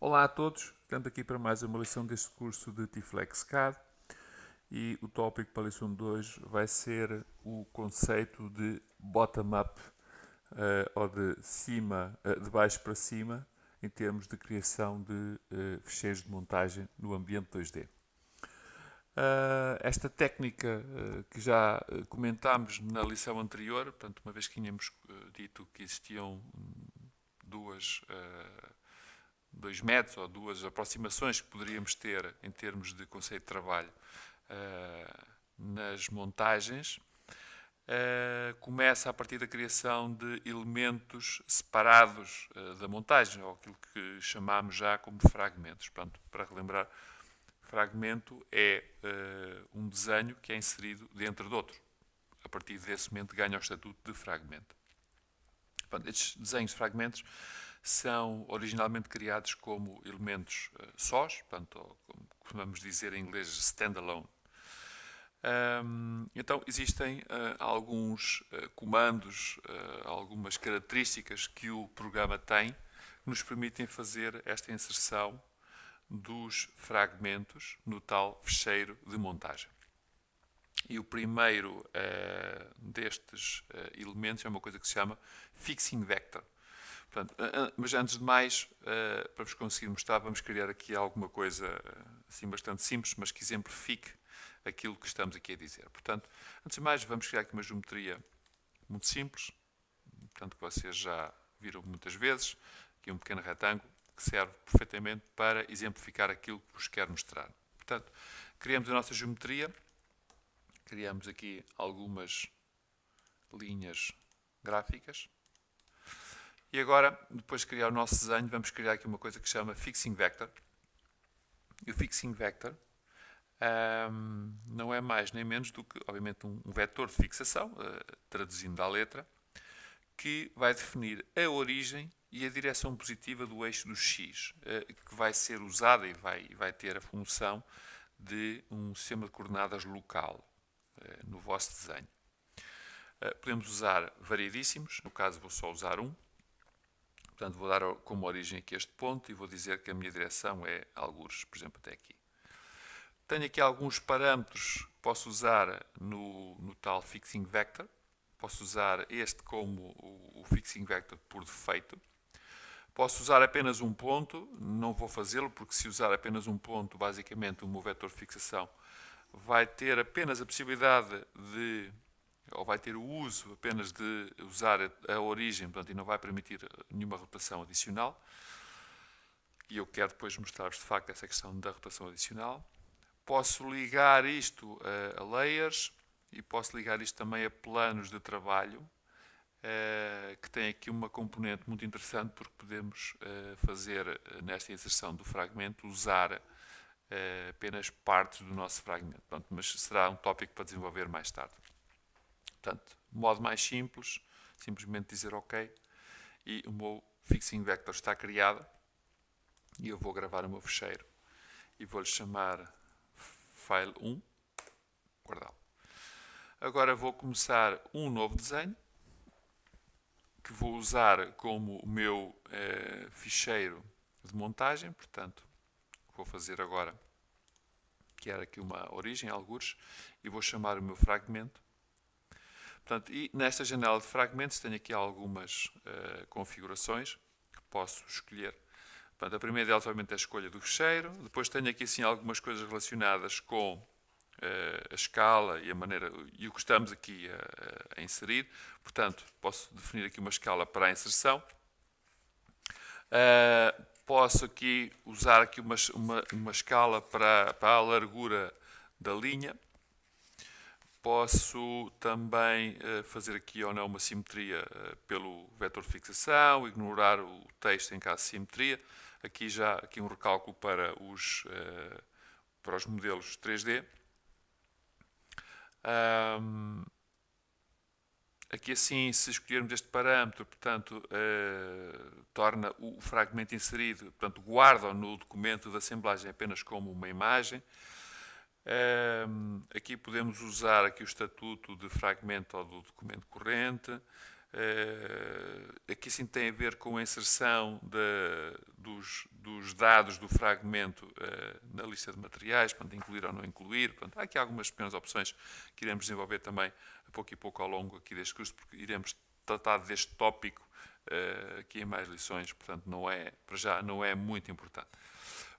Olá a todos, estamos aqui para mais uma lição deste curso de Tiflex CAD e o tópico para a lição de hoje vai ser o conceito de bottom-up ou de baixo para cima em termos de criação de ficheiros de montagem no ambiente 2D. Esta técnica que já comentámos na lição anterior, portanto, uma vez que tínhamos dito que existiam duas dois métodos ou duas aproximações que poderíamos ter em termos de conceito de trabalho nas montagens. Começa a partir da criação de elementos separados da montagem, ou aquilo que chamamos já como fragmentos. Portanto, para relembrar, fragmento é um desenho que é inserido dentro de outro. A partir desse momento ganha o estatuto de fragmento. Portanto, estes desenhos de fragmentos são originalmente criados como elementos sós, portanto, como costumamos dizer em inglês, standalone. Então, existem alguns comandos, algumas características que o programa tem que nos permitem fazer esta inserção dos fragmentos no tal ficheiro de montagem. E o primeiro destes elementos é uma coisa que se chama Fixing Vector. Portanto, mas antes de mais, para vos conseguir mostrar, vamos criar aqui alguma coisa assim bastante simples, mas que exemplifique aquilo que estamos aqui a dizer. Portanto, antes de mais, vamos criar aqui uma geometria muito simples, portanto, que vocês já viram muitas vezes. Aqui um pequeno retângulo que serve perfeitamente para exemplificar aquilo que vos quero mostrar. Portanto, criamos a nossa geometria, criamos aqui algumas linhas gráficas. E agora, depois de criar o nosso desenho, vamos criar aqui uma coisa que se chama Fixing Vector. E o Fixing Vector não é mais nem menos do que, obviamente, um vetor de fixação, traduzindo à letra, que vai definir a origem e a direção positiva do eixo do X, que vai ser usada e vai ter a função de um sistema de coordenadas local no vosso desenho. Podemos usar variedíssimos, no caso vou só usar um. Portanto, vou dar como origem aqui este ponto e vou dizer que a minha direção é algures, por exemplo, até aqui. Tenho aqui alguns parâmetros que posso usar no tal Fixing Vector. Posso usar este como o Fixing Vector por defeito. Posso usar apenas um ponto, não vou fazê-lo, porque se usar apenas um ponto, basicamente o meu vetor de fixação vai ter apenas a possibilidade de, ou vai ter o uso apenas de usar a origem, portanto, e não vai permitir nenhuma rotação adicional. E eu quero depois mostrar-vos de facto essa questão da rotação adicional. Posso ligar isto a layers e posso ligar isto também a planos de trabalho, que tem aqui uma componente muito interessante porque podemos fazer nesta inserção do fragmento, usar apenas partes do nosso fragmento. Pronto, mas será um tópico para desenvolver mais tarde. Portanto, modo mais simples, simplesmente dizer OK e o meu Fixing Vector está criado e eu vou gravar o meu fecheiro e vou-lhe chamar File 1, guardá-lo. Agora vou começar um novo desenho que vou usar como o meu ficheiro de montagem, portanto, vou fazer agora, criar aqui uma origem, algures, e vou chamar o meu fragmento. Portanto, e nesta janela de fragmentos tenho aqui algumas configurações que posso escolher. Portanto, a primeira delas, obviamente, é a escolha do fecheiro. Depois tenho aqui assim, algumas coisas relacionadas com a escala e a maneira e o que estamos aqui a inserir. Portanto, posso definir aqui uma escala para a inserção. Posso aqui usar aqui uma escala para a largura da linha. Posso também fazer aqui ou não uma simetria pelo vetor de fixação, ignorar o texto em caso de simetria. Aqui já aqui um recálculo para os modelos 3D. Aqui assim, se escolhermos este parâmetro, portanto, torna o fragmento inserido, portanto, guarda no documento de assemblagem apenas como uma imagem. Aqui podemos usar aqui o estatuto de fragmento ou do documento corrente. Aqui sim tem a ver com a inserção dos dados do fragmento na lista de materiais, portanto, incluir ou não incluir. Portanto, há aqui algumas pequenas opções que iremos desenvolver também a pouco e pouco ao longo aqui deste curso, porque iremos tratar deste tópico aqui em mais lições, portanto, para já não é muito importante.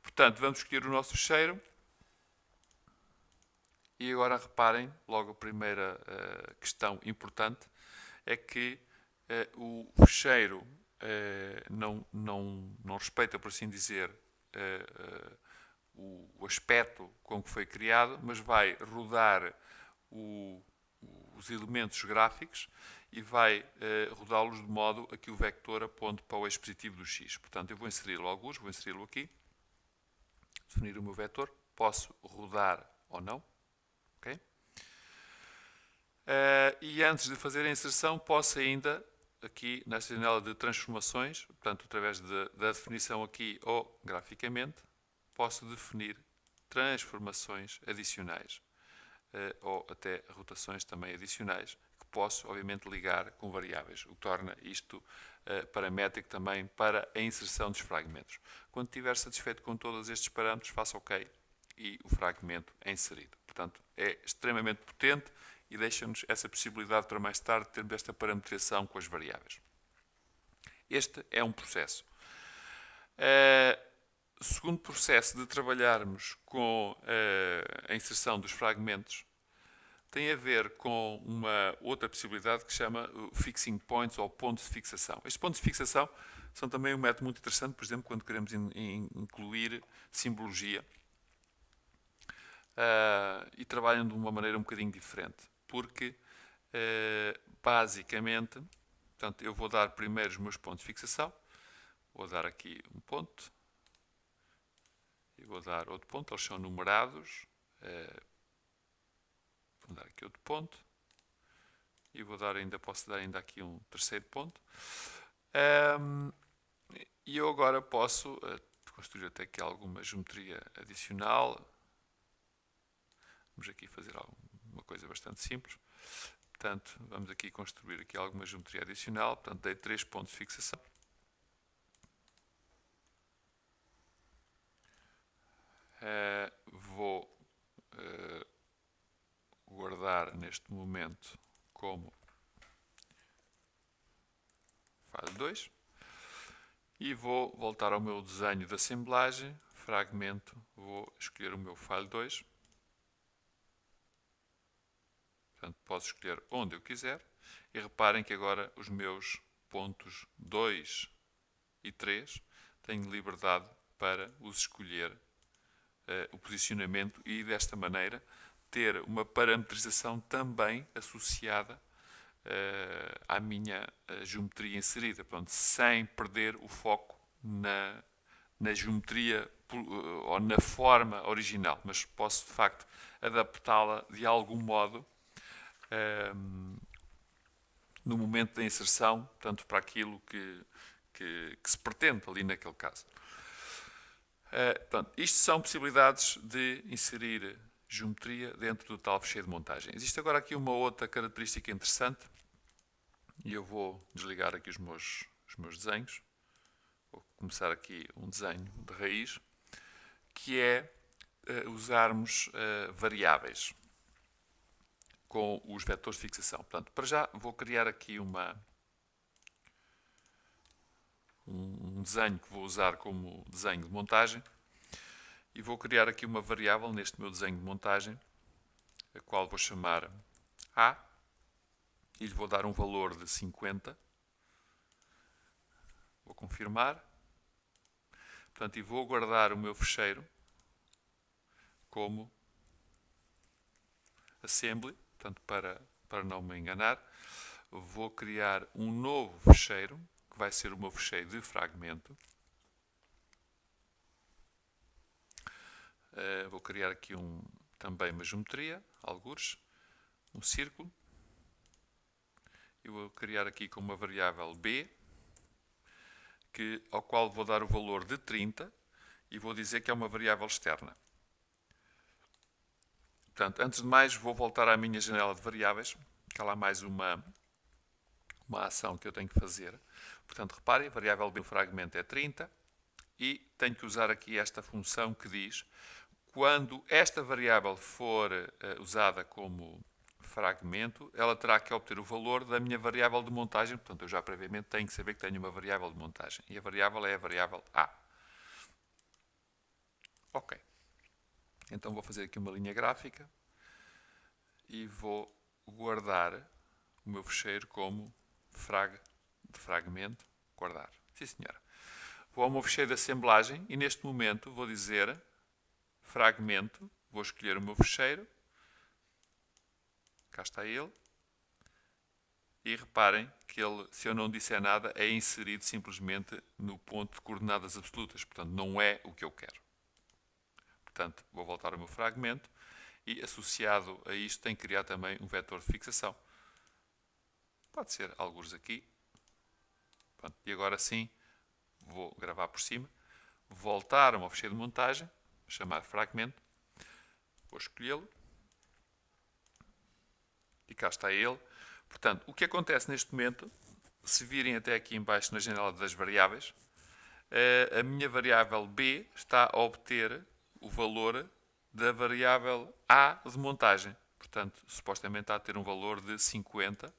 Portanto, vamos escolher o nosso fecheiro. E agora reparem, logo a primeira questão importante é que o fecheiro não respeita, por assim dizer, o aspecto com que foi criado, mas vai rodar os elementos gráficos e vai rodá-los de modo a que o vector aponte para o eixo positivo do x. Portanto, eu vou inseri-lo alguns, vou inseri-lo aqui, definir o meu vetor, posso rodar ou não. Okay? E antes de fazer a inserção, posso ainda, aqui nesta janela de transformações, portanto, através da definição aqui ou graficamente, posso definir transformações adicionais ou até rotações também adicionais, que posso, obviamente, ligar com variáveis, o que torna isto paramétrico também para a inserção dos fragmentos. Quando estiver satisfeito com todos estes parâmetros, faço OK e o fragmento é inserido. Portanto, é extremamente potente e deixa-nos essa possibilidade para mais tarde termos esta parametrização com as variáveis. Este é um processo. O segundo processo de trabalharmos com a inserção dos fragmentos tem a ver com uma outra possibilidade que se chama fixing points ou pontos de fixação. Estes pontos de fixação são também um método muito interessante, por exemplo, quando queremos incluir simbologia. E trabalham de uma maneira um bocadinho diferente, porque basicamente, portanto, eu vou dar primeiro os meus pontos de fixação, vou dar aqui um ponto e vou dar outro ponto, eles são numerados, vou dar aqui outro ponto e posso dar ainda aqui um terceiro ponto. E eu agora posso construir até aqui alguma geometria adicional. Vamos aqui fazer uma coisa bastante simples. Portanto, vamos aqui construir aqui alguma geometria adicional. Portanto, dei 3 pontos de fixação. Vou guardar neste momento como file 2. E vou voltar ao meu desenho de assemblagem. Fragmento. Vou escolher o meu file 2. Portanto, posso escolher onde eu quiser. E reparem que agora os meus pontos 2 e 3 tenho liberdade para os escolher o posicionamento e, desta maneira, ter uma parametrização também associada à minha geometria inserida. Portanto, sem perder o foco na geometria ou na forma original. Mas posso, de facto, adaptá-la de algum modo no momento da inserção, tanto para aquilo que se pretende ali naquele caso. Portanto, isto são possibilidades de inserir geometria dentro do tal fecheiro de montagem. Existe agora aqui uma outra característica interessante, e eu vou desligar aqui os meus desenhos. Vou começar aqui um desenho de raiz, que é usarmos variáveis com os vetores de fixação. Portanto, para já vou criar aqui um desenho que vou usar como desenho de montagem e vou criar aqui uma variável neste meu desenho de montagem, a qual vou chamar A, e lhe vou dar um valor de 50. Vou confirmar. Portanto, e vou guardar o meu fecheiro como assembly. Portanto, para não me enganar, vou criar um novo fecheiro, que vai ser o meu fecheiro de fragmento. Vou criar aqui também uma geometria, algures, um círculo. E vou criar aqui com uma variável B, ao qual vou dar o valor de 30 e vou dizer que é uma variável externa. Portanto, antes de mais, vou voltar à minha janela de variáveis, que há lá mais uma uma ação que eu tenho que fazer. Portanto, reparem, a variável b do fragmento é 30 e tenho que usar aqui esta função que diz quando esta variável for usada como fragmento, ela terá que obter o valor da minha variável de montagem. Portanto, eu já previamente tenho que saber que tenho uma variável de montagem. E a variável é a variável A. Ok. Então vou fazer aqui uma linha gráfica e vou guardar o meu fecheiro como fragmento, guardar. Sim, senhora. Vou ao meu fecheiro de assemblagem e neste momento vou dizer fragmento, vou escolher o meu fecheiro, cá está ele, e reparem que ele, se eu não disser nada, é inserido simplesmente no ponto de coordenadas absolutas, portanto não é o que eu quero. Portanto, vou voltar ao meu fragmento e associado a isto tenho que criar também um vetor de fixação. Pode ser alguns aqui. Pronto, e agora sim, vou gravar por cima, voltar ao meu fecheiro de montagem, chamar fragmento, vou escolhê-lo, e cá está ele. Portanto, o que acontece neste momento, se virem até aqui em baixo na janela das variáveis, a minha variável B está a obter o valor da variável A de montagem. Portanto, supostamente está a ter um valor de 50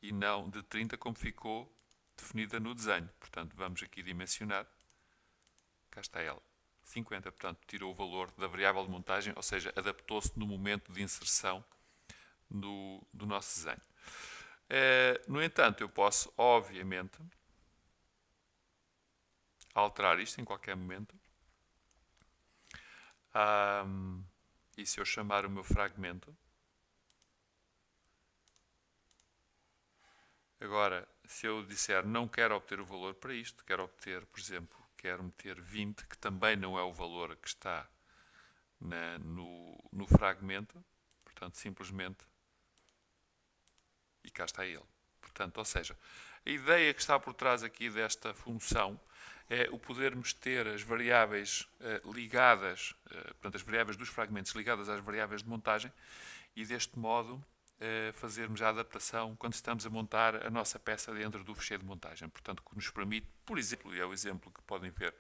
e não de 30 como ficou definida no desenho. Portanto, vamos aqui dimensionar. Cá está ela. 50, portanto, tirou o valor da variável de montagem, ou seja, adaptou-se no momento de inserção do nosso desenho. No entanto, eu posso, obviamente, alterar isto em qualquer momento. E se eu chamar o meu fragmento, agora, se eu disser não quero obter o valor para isto, quero obter, por exemplo, quero meter 20, que também não é o valor que está no fragmento, portanto, simplesmente, e cá está ele. Portanto, ou seja, a ideia que está por trás aqui desta função é o podermos ter as variáveis ligadas, portanto, as variáveis dos fragmentos ligadas às variáveis de montagem e deste modo fazermos a adaptação quando estamos a montar a nossa peça dentro do fecheiro de montagem. Portanto, que nos permite, por exemplo, e é o exemplo que podem ver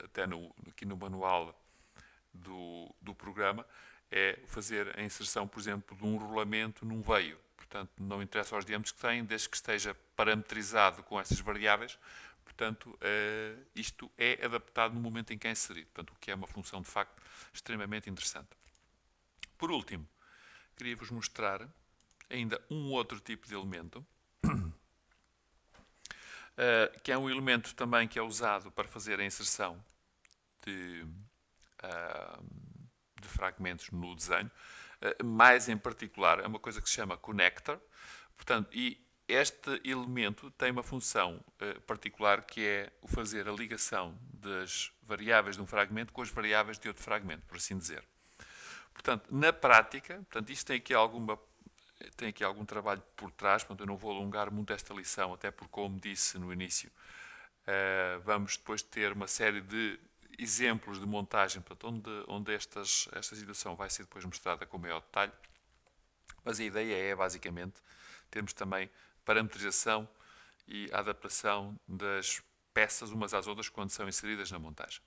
até aqui no manual do programa, é fazer a inserção, por exemplo, de um rolamento num veio. Portanto, não interessa os diâmetros que tem, desde que esteja parametrizado com essas variáveis. Portanto, isto é adaptado no momento em que é inserido. Portanto, o que é uma função, de facto, extremamente interessante. Por último, queria-vos mostrar ainda um outro tipo de elemento, que é um elemento também que é usado para fazer a inserção de fragmentos no desenho, mais em particular é uma coisa que se chama connector. Portanto, e este elemento tem uma função particular que é o fazer a ligação das variáveis de um fragmento com as variáveis de outro fragmento, por assim dizer. Portanto, na prática, portanto, isto tem aqui algum trabalho por trás, portanto, eu não vou alongar muito esta lição, até porque, como disse no início, vamos depois ter uma série de exemplos de montagem, portanto, onde esta situação vai ser depois mostrada com maior detalhe. Mas a ideia é, basicamente, termos também parametrização e adaptação das peças umas às outras quando são inseridas na montagem.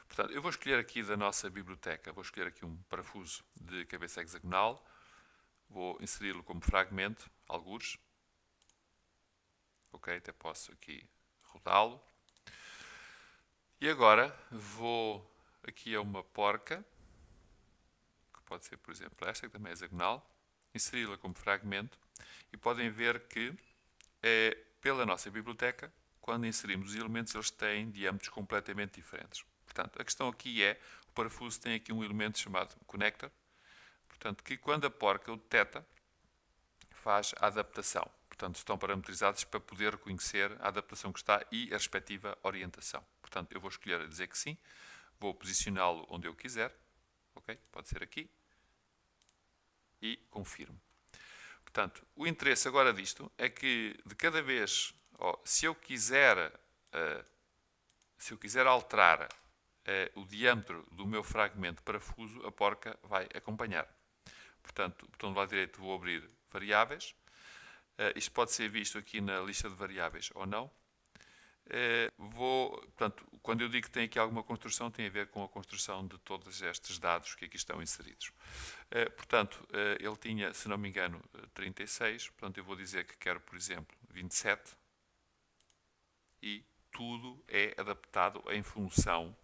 Portanto, eu vou escolher aqui da nossa biblioteca, vou escolher aqui um parafuso de cabeça hexagonal, vou inseri-lo como fragmento, algures. Ok, até posso aqui rodá-lo. E agora vou aqui a uma porca, que pode ser, por exemplo, esta, que também é hexagonal, inseri-la como fragmento e podem ver que, pela nossa biblioteca, quando inserimos os elementos, eles têm diâmetros completamente diferentes. Portanto, a questão aqui é, o parafuso tem aqui um elemento chamado connector, portanto, que quando a porca o detecta, faz a adaptação. Portanto, estão parametrizados para poder reconhecer a adaptação que está e a respectiva orientação. Portanto, eu vou escolher a dizer que sim, vou posicioná-lo onde eu quiser, ok? Pode ser aqui, e confirmo. Portanto, o interesse agora disto é que de cada vez, se eu quiser alterar o diâmetro do meu fragmento de parafuso, a porca vai acompanhar. Portanto, o botão do lado direito vou abrir variáveis, Isto pode ser visto aqui na lista de variáveis ou não. Portanto, quando eu digo que tem aqui alguma construção, tem a ver com a construção de todos estes dados que aqui estão inseridos. Portanto, ele tinha, se não me engano, 36. Portanto, eu vou dizer que quero, por exemplo, 27. E tudo é adaptado em função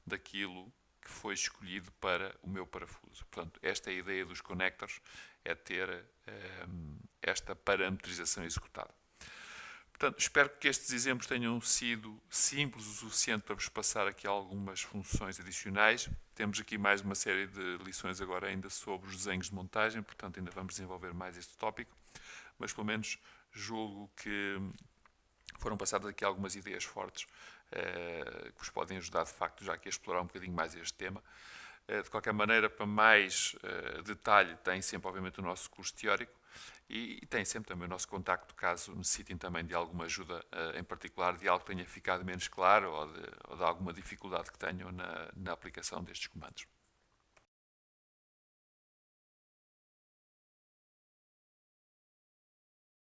daquilo que foi escolhido para o meu parafuso. Portanto, esta é a ideia dos connectors, é ter esta parametrização executada. Portanto, espero que estes exemplos tenham sido simples o suficiente para vos passar aqui algumas funções adicionais. Temos aqui mais uma série de lições agora ainda sobre os desenhos de montagem, portanto ainda vamos desenvolver mais este tópico, mas pelo menos julgo que foram passadas aqui algumas ideias fortes que vos podem ajudar de facto já aqui a explorar um bocadinho mais este tema. De qualquer maneira, para mais detalhe, tem sempre obviamente o nosso curso teórico e tem sempre também o nosso contacto caso necessitem também de alguma ajuda, em particular de algo que tenha ficado menos claro ou de alguma dificuldade que tenham na aplicação destes comandos.